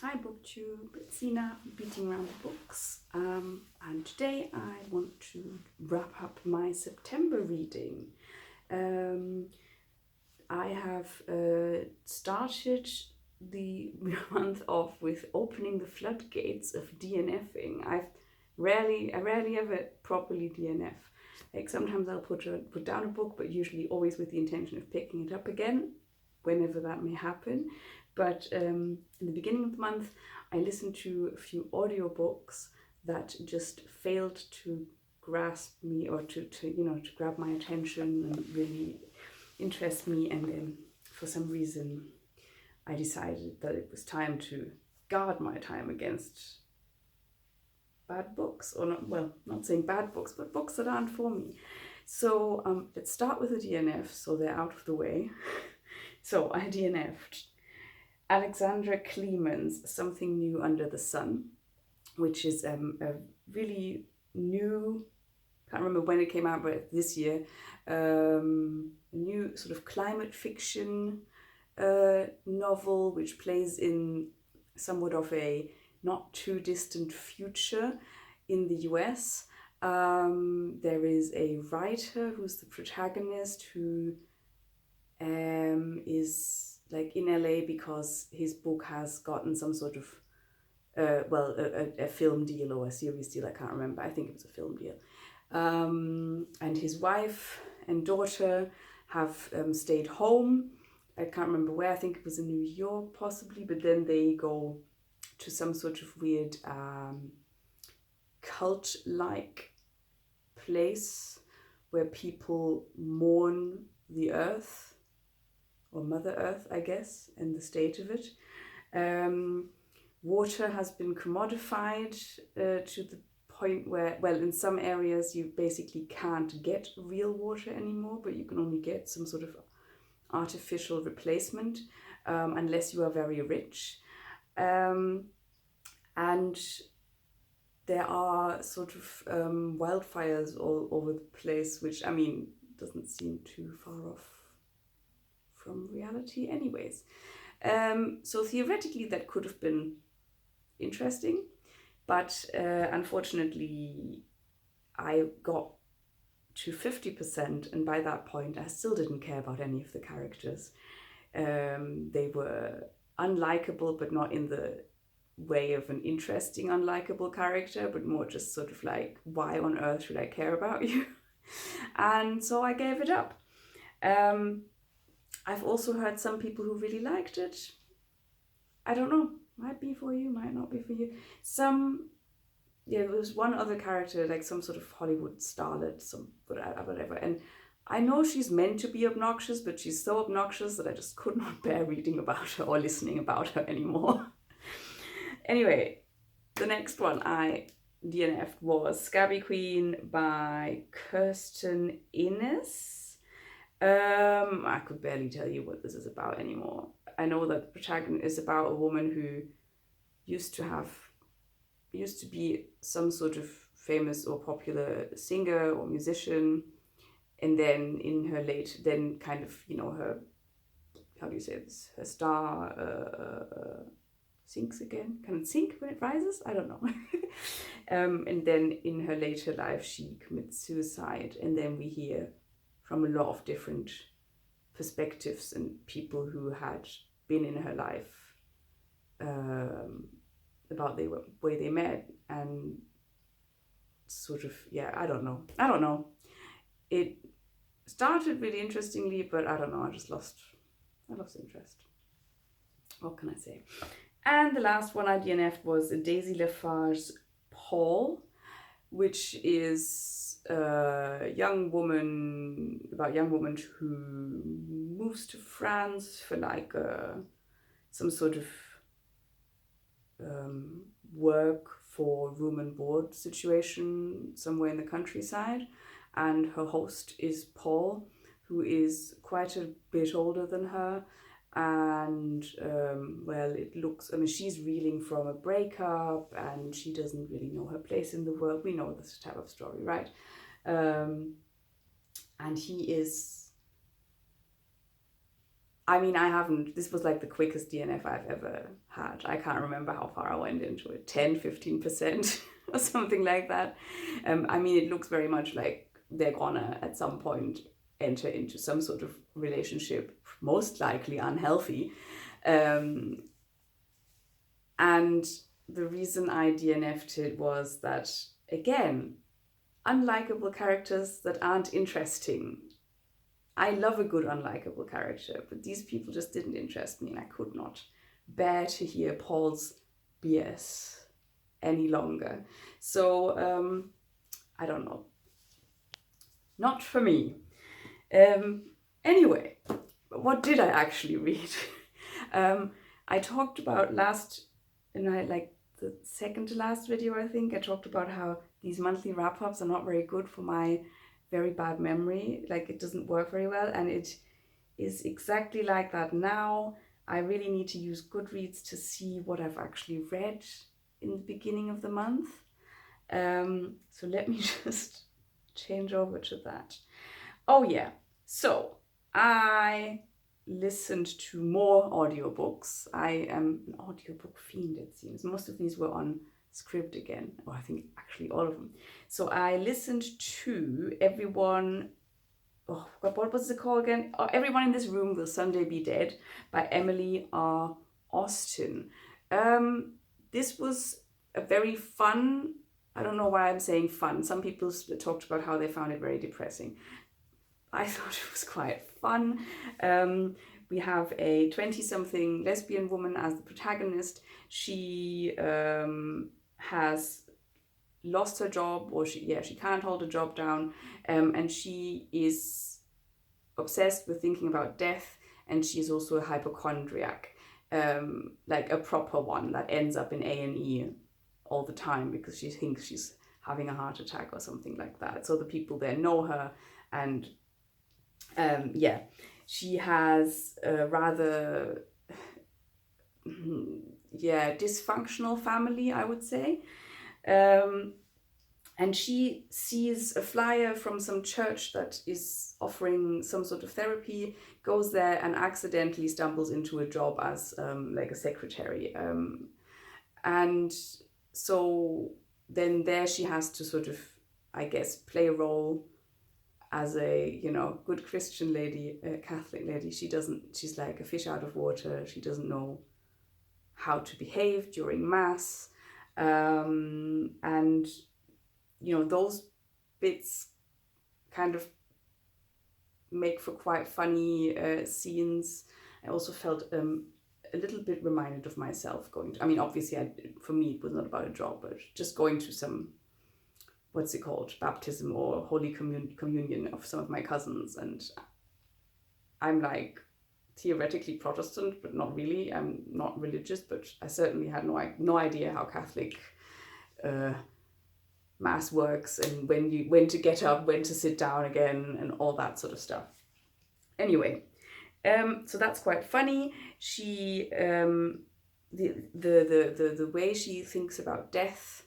Hi BookTube, it's Énard beating around the books, and today I want to wrap up my September reading. I have started the month off with opening the floodgates of DNFing. I rarely ever properly DNF. Like sometimes I'll put down a book, but usually always with the intention of picking it up again, whenever that may happen. But in the beginning of the month, I listened to a few audiobooks that just failed to grasp me or to grab my attention and really interest me. And then for some reason, I decided that it was time to guard my time against bad books, or not saying bad books, but books that aren't for me. So let's start with the DNF, so they're out of the way. So I DNF'd Alexandra Kleeman's Something New Under the Sun, which is a really new, can't remember when it came out, but this year, a new sort of climate fiction novel, which plays in somewhat of a not too distant future in the US. There is a writer who's the protagonist who is like in LA because his book has gotten some sort of a film deal or a series deal. I can't remember. I think it was a film deal. And his wife and daughter have stayed home. I can't remember where. I think it was in New York possibly, but then they go to some sort of weird cult-like place where people mourn the earth, or Mother Earth, I guess, and the state of it. Water has been commodified to the point where, well, in some areas you basically can't get real water anymore, but you can only get some sort of artificial replacement unless you are very rich. And there are sort of wildfires all over the place, which, I mean, doesn't seem too far off from reality anyways. So theoretically that could have been interesting, but unfortunately I got to 50%, and by that point I still didn't care about any of the characters. They were unlikable, but not in the way of an interesting unlikable character, but more just sort of like, why on earth should I care about you? And so I gave it up. I've also heard some people who really liked it. I don't know, might be for you, might not be for you. There was one other character, like some sort of Hollywood starlet, whatever. And I know she's meant to be obnoxious, but she's so obnoxious that I just could not bear reading about her or listening about her anymore. Anyway, the next one I DNF'd was Scabby Queen by Kirstin. I could barely tell you what this is about anymore. I know that the protagonist is about a woman who used to be some sort of famous or popular singer or musician, and then in her then kind of, her, how do you say this, her star sinks again. Can it sink when it rises? I don't know. And then in her later life she commits suicide, and then we hear from a lot of different perspectives and people who had been in her life about the way they met, and sort of, I don't know. It started really interestingly, but I don't know, I lost interest. What can I say? And the last one I DNF'd was Daisylefarse Paul, which is a young woman who moves to France for like some sort of work for room and board situation somewhere in the countryside, and her host is Paul, who is quite a bit older than her, and she's reeling from a breakup and she doesn't really know her place in the world. We know this type of story, right? And he is, I mean, I haven't, this was like the quickest DNF I've ever had. I can't remember how far I went into it, 10, 15% or something like that. I mean, it looks very much like they're gonna at some point enter into some sort of relationship, most likely unhealthy. And the reason I DNF'd it was that, again, unlikable characters that aren't interesting. I love a good unlikable character, but these people just didn't interest me, and I could not bear to hear Paul's BS any longer. So, I don't know. Not for me. Anyway, what did I actually read? I talked about the second to last video, I think, I talked about how these monthly wrap-ups are not very good for my very bad memory. Like, it doesn't work very well, and it is exactly like that now. I really need to use Goodreads to see what I've actually read in the beginning of the month. So let me just change over to that. Oh yeah, so I listened to more audiobooks. I am an audiobook fiend, it seems. Most of these were on script again, or I think actually all of them. So I listened to what was it called again? Everyone in This Room Will Someday Be Dead by Emily R. Austin. This was a very fun, I don't know why I'm saying fun. Some people talked about how they found it very depressing. I thought it was quite fun. We have a 20-something lesbian woman as the protagonist. She has lost her job, or she can't hold a job down, and she is obsessed with thinking about death, and she is also a hypochondriac, like a proper one that ends up in A&E all the time because she thinks she's having a heart attack or something like that. So the people there know her, and she has a rather dysfunctional family, I would say. And she sees a flyer from some church that is offering some sort of therapy, goes there and accidentally stumbles into a job as like a secretary. And so then there she has to sort of, I guess, play a role as a, good Christian lady, a Catholic lady. She's like a fish out of water. She doesn't know how to behave during Mass. And, those bits kind of make for quite funny scenes. I also felt a little bit reminded of myself obviously for me it was not about a job, but just going to some, what's it called, baptism or holy communion of some of my cousins, and I'm like theoretically Protestant, but not really. I'm not religious, but I certainly had no idea how Catholic Mass works, and when to get up, when to sit down again, and all that sort of stuff. Anyway, so that's quite funny. She the way she thinks about death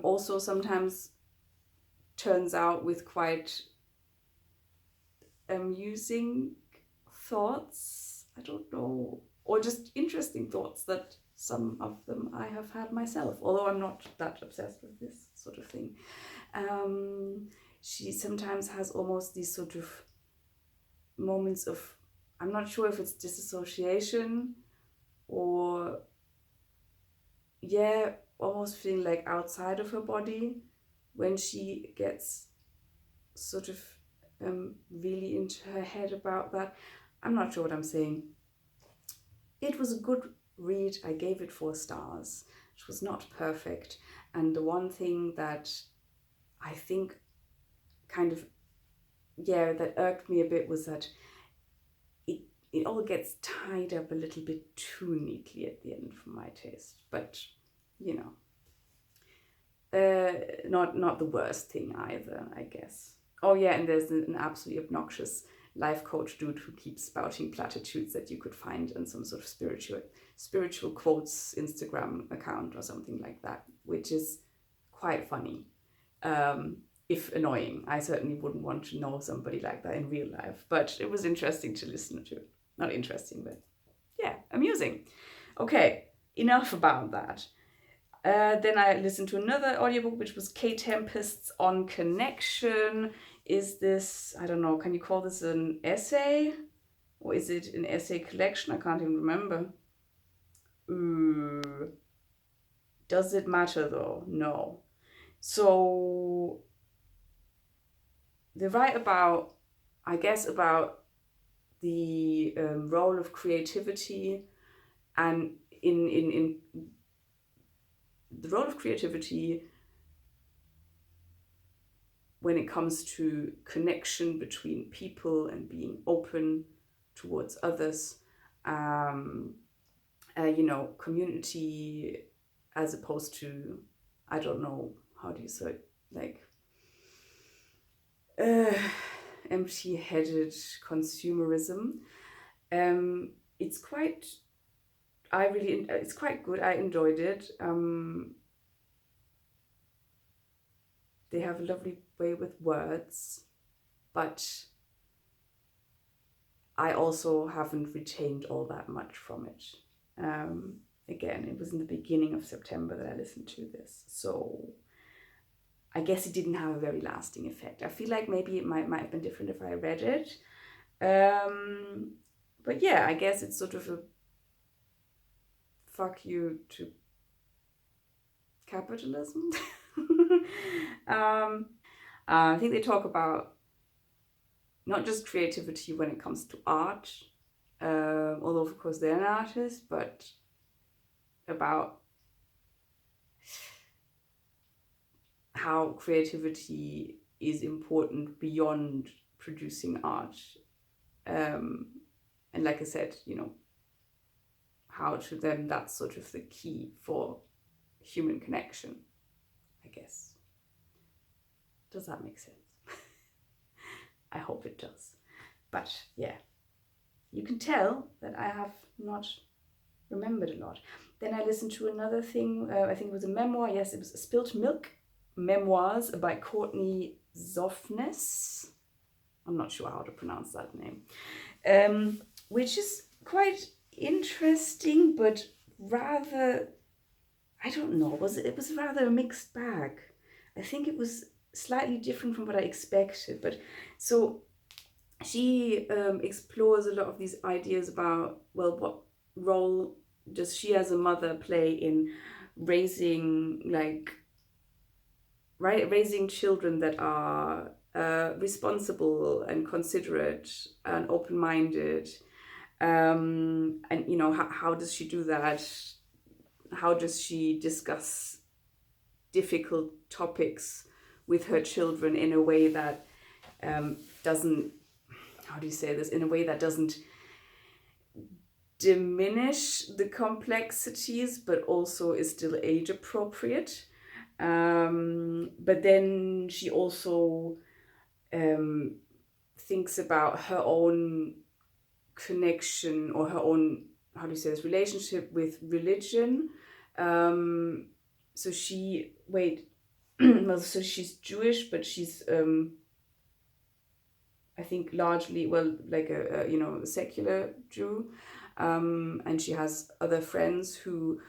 also sometimes turns out with quite amusing thoughts, I don't know, or just interesting thoughts that some of them I have had myself, although I'm not that obsessed with this sort of thing. She sometimes has almost these sort of moments of, I'm not sure if it's disassociation or almost feeling like outside of her body when she gets sort of really into her head about that. I'm not sure what I'm saying. It was a good read. I gave it 4 stars. It was not perfect, and the one thing that I think kind of that irked me a bit was that it all gets tied up a little bit too neatly at the end for my taste, but not the worst thing either, I guess. Oh yeah, and there's an absolutely obnoxious life coach dude who keeps spouting platitudes that you could find on some sort of spiritual quotes Instagram account or something like that, which is quite funny. If annoying. I certainly wouldn't want to know somebody like that in real life, but it was interesting to listen to. Not interesting, but yeah, amusing. Okay, enough about that. Then I listened to another audiobook, which was Kae Tempest's On Connection. Is this, I don't know, can you call this an essay? Or is it an essay collection? I can't even remember. Does it matter though? No. So they write about, I guess, about the role of creativity and in the role of creativity when it comes to connection between people and being open towards others, community as opposed to, I don't know, how do you say it, like empty-headed consumerism. It's quite, it's quite good. I enjoyed it. They have a lovely way with words, but I also haven't retained all that much from it. Again, it was in the beginning of September that I listened to this, so I guess it didn't have a very lasting effect. I feel like maybe it might have been different if I read it. But yeah, I guess it's sort of a fuck you to capitalism. I think they talk about not just creativity when it comes to art, although of course they're an artist, but about how creativity is important beyond producing art. And like I said, how to them that's sort of the key for human connection, I guess. Does that make sense? I hope it does. But yeah, you can tell that I have not remembered a lot. Then I listened to another thing, I think it was a memoir. Yes, it was Spilt Milk Memoirs by Courtney Zoffness. I'm not sure how to pronounce that name. Which is quite interesting, but rather, I don't know, it was rather a mixed bag. I think it was slightly different from what I expected, but so she explores a lot of these ideas about, well, what role does she as a mother play in raising children that are responsible and considerate and open-minded, and how does she do that? How does she discuss difficult topics with her children in a way that doesn't, how do you say this, in a way that doesn't diminish the complexities but also is still age appropriate? But then she also thinks about her own connection or her own, how do you say this, relationship with religion. So she, well, so she's Jewish, but she's I think largely, well, like a secular Jew, and she has other friends who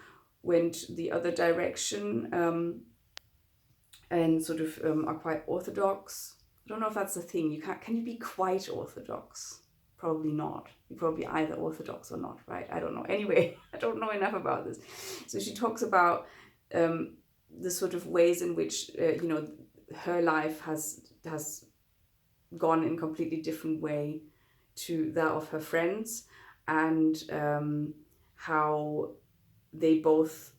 went the other direction, and sort of are quite orthodox. I don't know if that's a thing. Can you be quite orthodox? Probably not. You're probably either orthodox or not, right? I don't know. Anyway, I don't know enough about this. So she talks about the sort of ways in which her life has gone in a completely different way to that of her friends, and how they both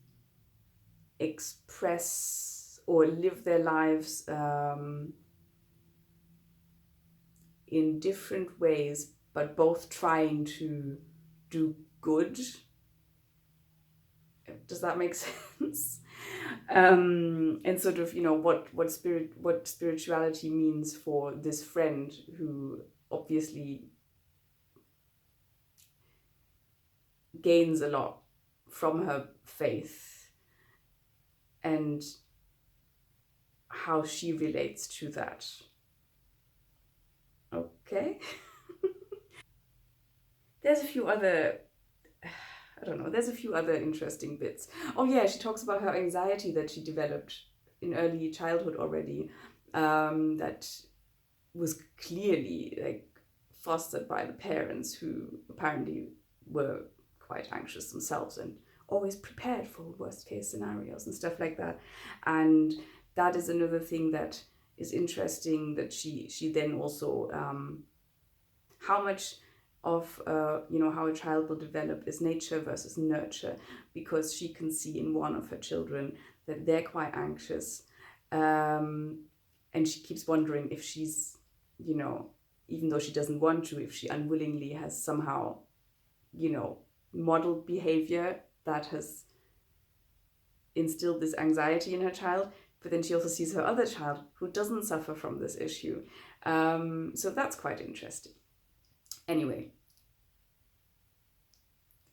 express or live their lives in different ways, but both trying to do good. Does that make sense? And sort of, what spirituality means for this friend who obviously gains a lot from her faith, and how she relates to that. Okay. there's a few other, I don't know, there's a few other interesting bits. Oh yeah, she talks about her anxiety that she developed in early childhood already, that was clearly like fostered by the parents, who apparently were quite anxious themselves and always prepared for worst case scenarios and stuff like that. And that is another thing that is interesting, that she then also, how much of how a child will develop is nature versus nurture, because she can see in one of her children that they're quite anxious, and she keeps wondering if she's, even though she doesn't want to, if she unwillingly has somehow, modeled behavior that has instilled this anxiety in her child. But then she also sees her other child who doesn't suffer from this issue. So that's quite interesting. Anyway,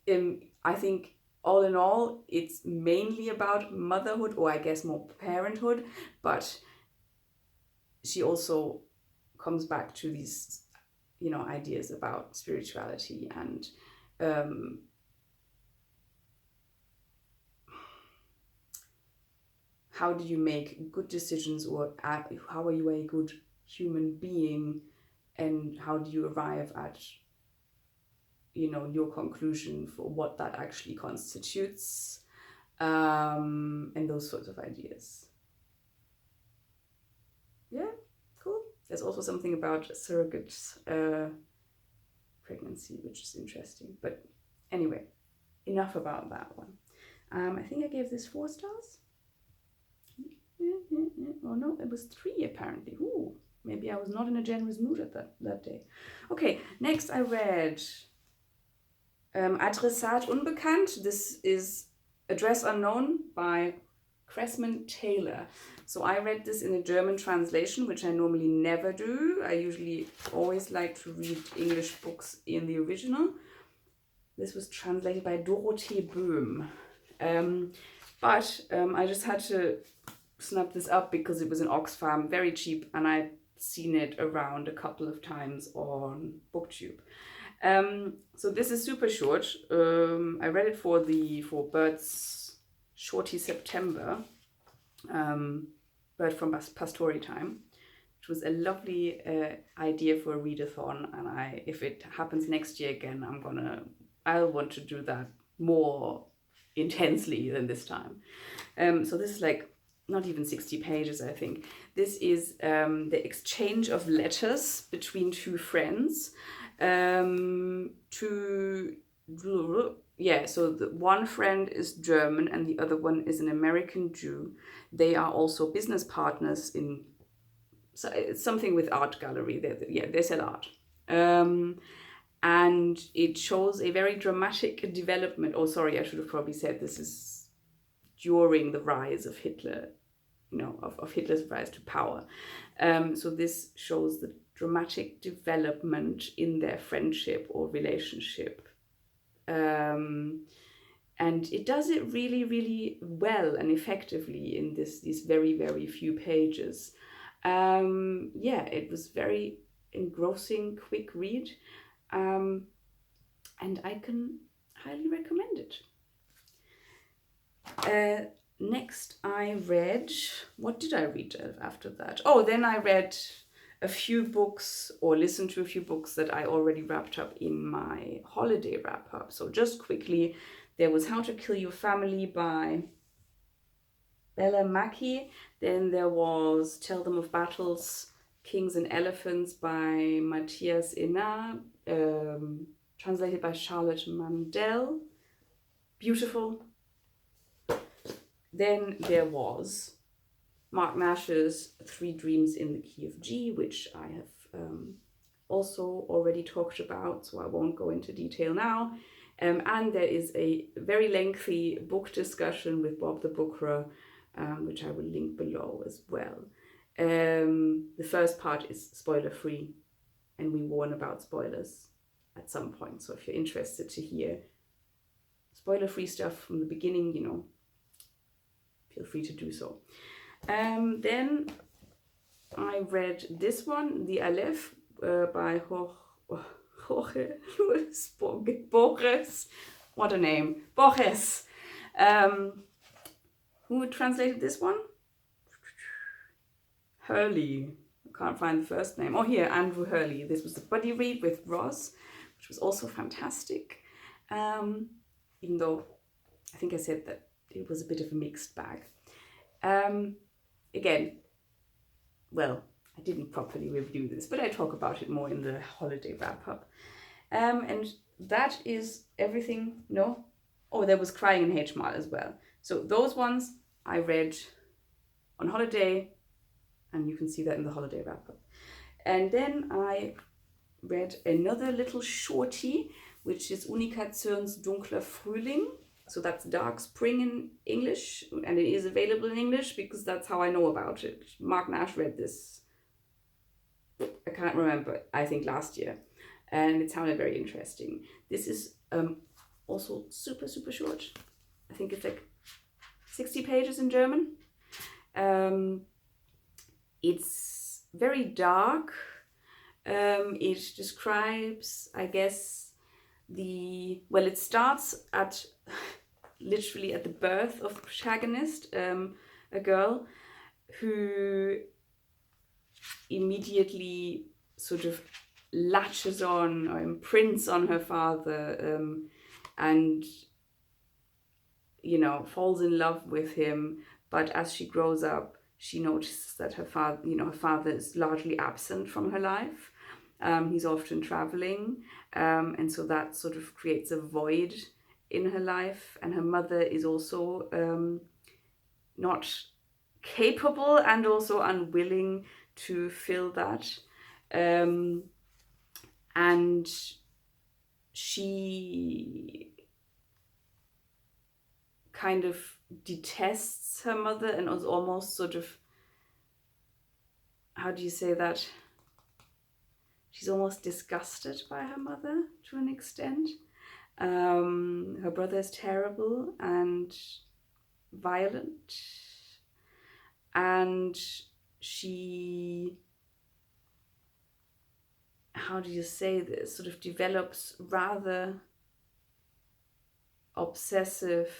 I think all in all, it's mainly about motherhood, or I guess more parenthood, but she also comes back to these, ideas about spirituality and how do you make good decisions, or how are you a good human being, and how do you arrive at, your conclusion for what that actually constitutes, and those sorts of ideas. Yeah, cool. There's also something about surrogate pregnancy, which is interesting. But anyway, enough about that one. I think I gave this 4 stars. Oh no, it was 3 apparently. Ooh, maybe I was not in a generous mood at that day. Okay, next I read Adressat Unbekannt. This is Address Unknown by Kressmann Taylor. So I read this in a German translation, which I normally never do. I usually always like to read English books in the original. This was translated by Dorothee Böhm. But I just had to snap this up because it was in Oxfam, very cheap, and I'd seen it around a couple of times on BookTube. So this is super short. I read it for Bert's Shorty September, Bert from Pastori Time, which was a lovely idea for a readathon, and if it happens next year again, I'll want to do that more intensely than this time. So this is like not even 60 pages, I think. This is the exchange of letters between 2 friends. So the one friend is German and the other one is an American Jew. They are also business partners so it's something with art gallery. They sell art. And it shows a very dramatic development. Oh, sorry, I should have probably said this is during the rise of Hitler, of Hitler's rise to power. So this shows the dramatic development in their friendship or relationship. And it does it really, really well and effectively in these very, very few pages. It was very engrossing, quick read. And I can highly recommend it. Next I read, what did I read after that? Oh, then I read a few books, or listened to a few books that I already wrapped up in my holiday wrap up. So just quickly, there was How to Kill Your Family by Mackie. Then there was Tell Them of Battles, Kings and Elephants by Mathias Énard, translated by Charlotte Mandell. Beautiful. Then there was Marc Nash's 3 Dreams in the Key of G, which I have also already talked about, so I won't go into detail now. And there is a very lengthy book discussion with Bob the Bookerer, which I will link below as well. The first part is spoiler-free, and we warn about spoilers at some point. So if you're interested to hear spoiler-free stuff from the beginning, feel free to do so. Then I read this one, The Aleph by Jorge Luis Borges. What a name. Borges. Who translated this one? Hurley. I can't find the first name. Oh, here, Andrew Hurley. This was the buddy read with Ross, which was also fantastic. Even though I think I said that it was a bit of a mixed bag. Again, well, I didn't properly review this, but I talk about it more in the holiday wrap-up. And that is everything. No? Oh, there was Crying in H Mart as well. So those ones I read on holiday, and you can see that in the holiday wrap-up. And then I read another little shorty, which is Unbekannt Dunkler Frühling. So that's Dark Spring in English, and it is available in English because that's how I know about it. Marc Nash read this, I can't remember, I think last year, and it sounded very interesting. This is also super, super short. I think it's like 60 pages in German. It's very dark. It describes, I guess, it starts at literally at the birth of the protagonist, a girl who immediately sort of latches on or imprints on her father, and falls in love with him. But as she grows up, she notices that her father is largely absent from her life. He's often traveling, and so that sort of creates a void in her life. And her mother is also not capable and also unwilling to fill that. And she kind of detests her mother and was almost sort of, how do you say that? She's almost disgusted by her mother to an extent. Her brother is terrible and violent, and she, how do you say this, sort of develops rather obsessive,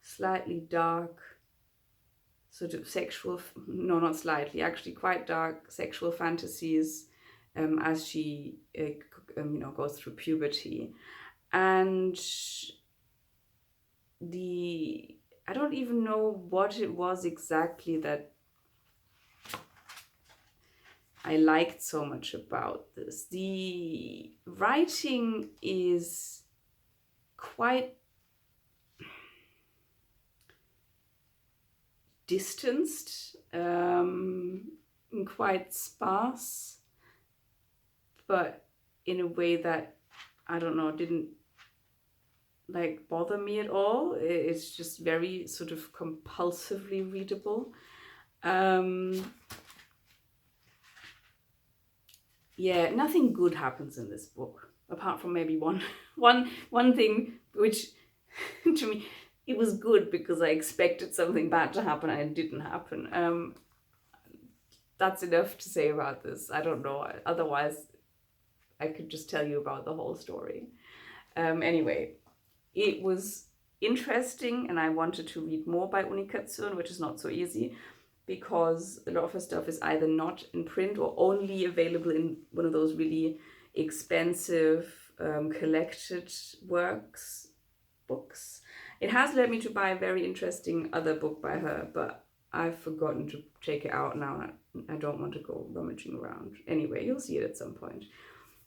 slightly dark, sort of sexual, no, not slightly, actually quite dark sexual fantasies as she goes through puberty. And I don't even know what it was exactly that I liked so much about this. The writing is quite distanced, and quite sparse, but in a way that, I don't know, didn't bother me at all. It's just very sort of compulsively readable. Yeah, nothing good happens in this book, apart from maybe one thing, which to me, it was good because I expected something bad to happen and it didn't happen. That's enough to say about this. I don't know. Otherwise, I could just tell you about the whole story. Anyway, it was interesting, and I wanted to read more by Unbekannt, which is not so easy because a lot of her stuff is either not in print or only available in one of those really expensive collected books. It has led me to buy a very interesting other book by her, but I've forgotten to check it out now. I don't want to go rummaging around. Anyway, you'll see it at some point.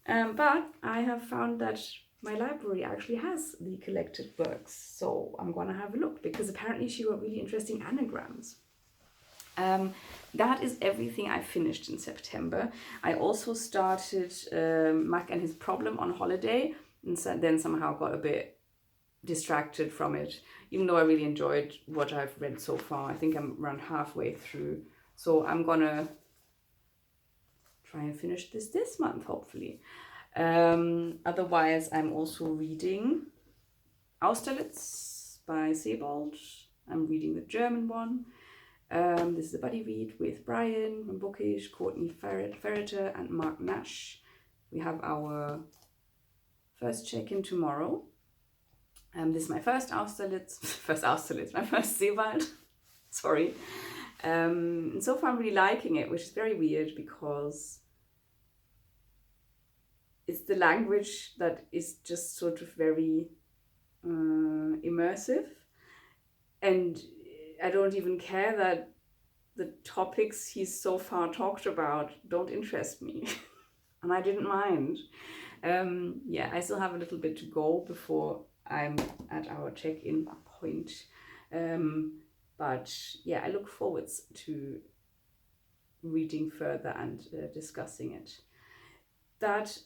But I have found that my library actually has the collected works, so I'm gonna have a look because apparently she wrote really interesting anagrams. That is everything I finished in September. I also started Mac and His Problem on holiday, and then somehow got a bit distracted from it, even though I really enjoyed what I've read so far. I think I'm around halfway through, so I'm gonna try and finish this month, hopefully. Otherwise, I'm also reading Austerlitz by Sebald. I'm reading the German one. This is a buddy read with Brian from Bookish, Courtney Ferreter and Marc Nash. We have our first check-in tomorrow. This is my first Austerlitz, my first Seewald. Sorry. And so far I'm really liking it, which is very weird because it's the language that is just sort of very immersive. And I don't even care that the topics he's so far talked about don't interest me. And I didn't mind. Yeah, I still have a little bit to go before I'm at our check-in point. But yeah, I look forward to reading further and discussing it. That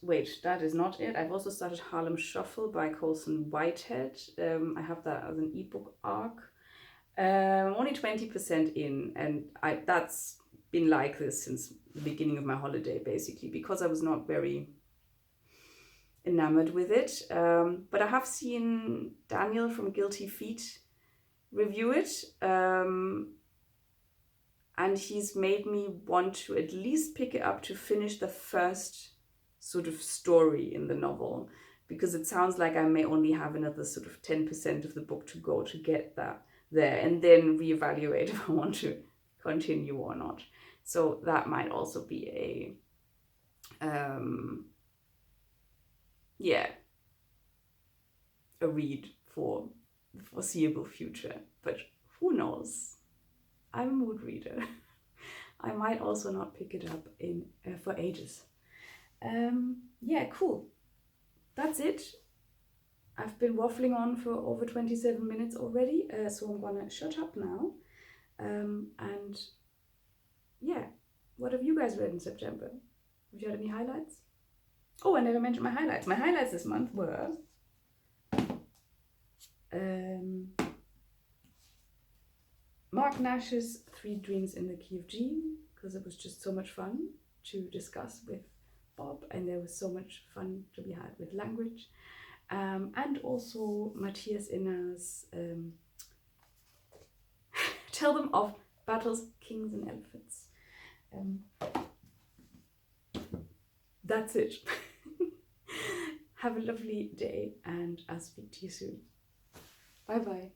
is not it. I've also started Harlem Shuffle by Colson Whitehead. I have that as an ebook arc. Only 20% in, and that's been like this since the beginning of my holiday, basically, because I was not very enamored with it. But I have seen Daniel from Guilty Feet review it, and he's made me want to at least pick it up to finish the first sort of story in the novel, because it sounds like I may only have another sort of 10% of the book to go to get that there, and then reevaluate if I want to continue or not. So that might also be a read for the foreseeable future, but who knows? I'm a mood reader. I might also not pick it up for ages. Yeah, cool. That's it. I've been waffling on for over 27 minutes already, so I'm gonna shut up now. And yeah, what have you guys read in September? Have you had any highlights? Oh, I never mentioned my highlights. My highlights this month were Marc Nash's 3 Dreams in the Key of G, because it was just so much fun to discuss with Bob, and there was so much fun to be had with language. And also Mathias Énard's Tell Them of Battles, Kings and Elephants. That's it. Have a lovely day, and I'll speak to you soon. Bye bye.